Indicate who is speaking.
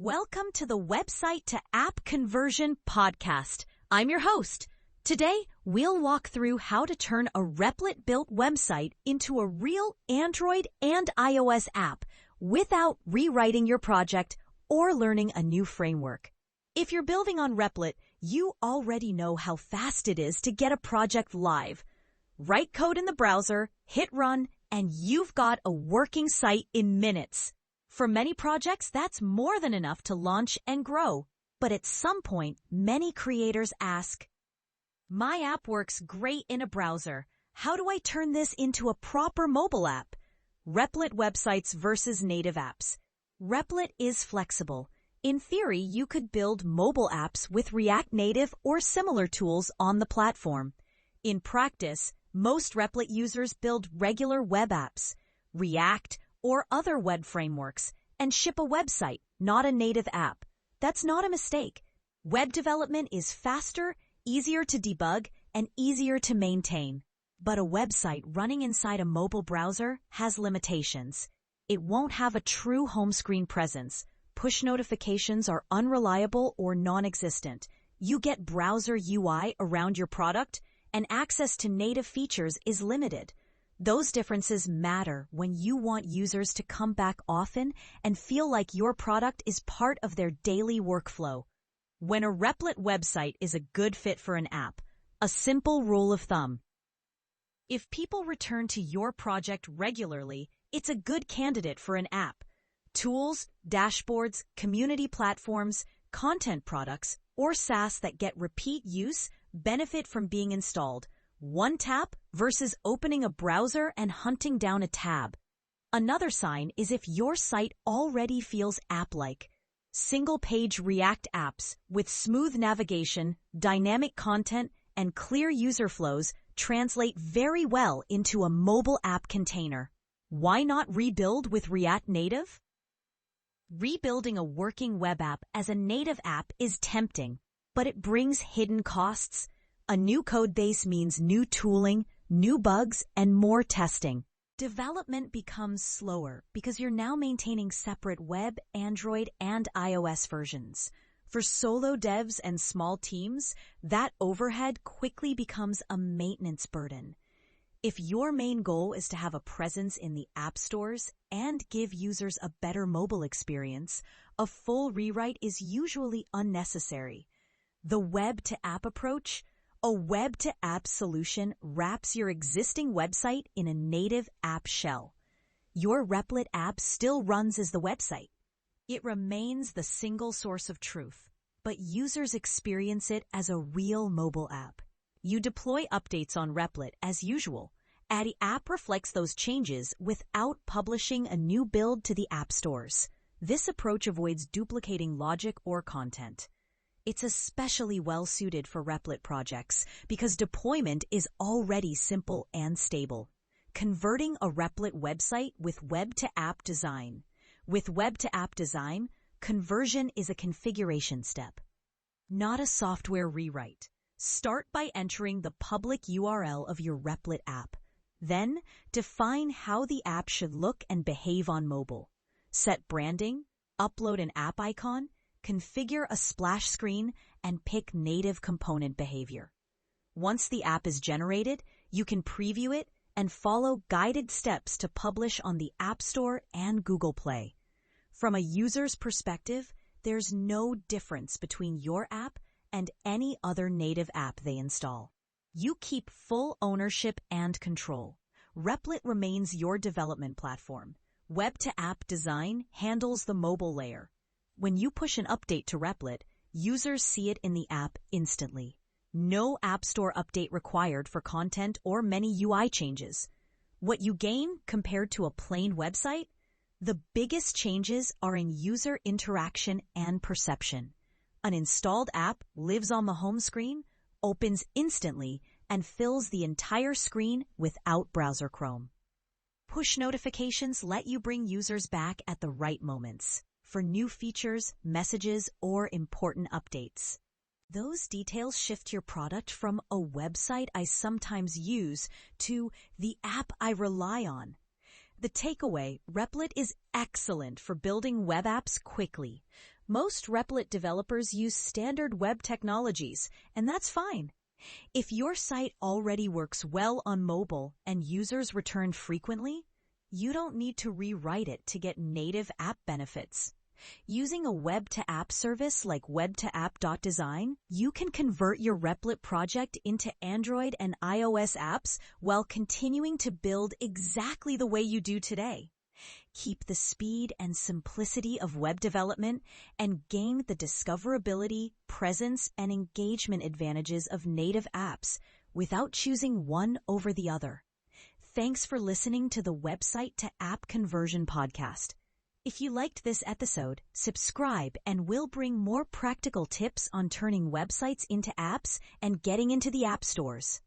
Speaker 1: Welcome to the Website to App Conversion Podcast. I'm your host. Today, we'll walk through how to turn a Replit-built website into a real Android and iOS app without rewriting your project or learning a new framework. If you're building on Replit, you already know how fast it is to get a project live. Write code in the browser, hit run, and you've got a working site in minutes. For many projects, that's more than enough to launch and grow. But at some point, many creators ask, "My app works great in a browser. How do I turn this into a proper mobile app?" Replit websites versus native apps. Replit is flexible. In theory, you could build mobile apps with React Native or similar tools on the platform. In practice, most Replit users build regular web apps, React, or other web frameworks, and ship a website, not a native app. That's not a mistake. Web development is faster, easier to debug, and easier to maintain. But a website running inside a mobile browser has limitations. It won't have a true home screen presence. Push notifications are unreliable or non-existent. You get browser UI around your product, and access to native features is limited. Those differences matter when you want users to come back often and feel like your product is part of their daily workflow. When a Replit website is a good fit for an app, a simple rule of thumb: if people return to your project regularly, it's a good candidate for an app. Tools, dashboards, community platforms, content products, or SaaS that get repeat use benefit from being installed. One tap versus opening a browser and hunting down a tab. Another sign is if your site already feels app-like. Single-page React apps with smooth navigation, dynamic content, and clear user flows translate very well into a mobile app container. Why not rebuild with React Native? Rebuilding a working web app as a native app is tempting, but it brings hidden costs. A new code base means new tooling, new bugs, and more testing. Development becomes slower because you're now maintaining separate web, Android, and iOS versions. For solo devs and small teams, that overhead quickly becomes a maintenance burden. If your main goal is to have a presence in the app stores and give users a better mobile experience, a full rewrite is usually unnecessary. The web-to-app approach: a web-to-app solution wraps your existing website in a native app shell. Your Replit app still runs as the website. It remains the single source of truth, but users experience it as a real mobile app. You deploy updates on Replit as usual, and the app reflects those changes without publishing a new build to the app stores. This approach avoids duplicating logic or content. It's especially well-suited for Replit projects because deployment is already simple and stable. Converting a Replit website with web-to-app design. With web-to-app design, conversion is a configuration step, not a software rewrite. Start by entering the public URL of your Replit app. Then, define how the app should look and behave on mobile. Set branding, upload an app icon, configure a splash screen, and pick native component behavior. Once the app is generated, you can preview it and follow guided steps to publish on the App Store and Google Play. From a user's perspective, there's no difference between your app and any other native app they install. You keep full ownership and control. Replit remains your development platform. Web-to-app design handles the mobile layer. When you push an update to Replit, users see it in the app instantly. No App Store update required for content or many UI changes. What you gain compared to a plain website? The biggest changes are in user interaction and perception. An installed app lives on the home screen, opens instantly, and fills the entire screen without browser Chrome. Push notifications let you bring users back at the right moments for new features, messages, or important updates. Those details shift your product from a website I sometimes use to the app I rely on. The takeaway: Replit is excellent for building web apps quickly, Most Replit developers use standard web technologies, and that's fine. If your site already works well on mobile and users return frequently, you don't need to rewrite it to get native app benefits. Using a web-to-app service like webtoapp.design, you can convert your Replit project into Android and iOS apps while continuing to build exactly the way you do today. Keep the speed and simplicity of web development and gain the discoverability, presence, and engagement advantages of native apps without choosing one over the other. Thanks for listening to the Website to App Conversion Podcast. If you liked this episode, subscribe and we'll bring more practical tips on turning websites into apps and getting into the app stores.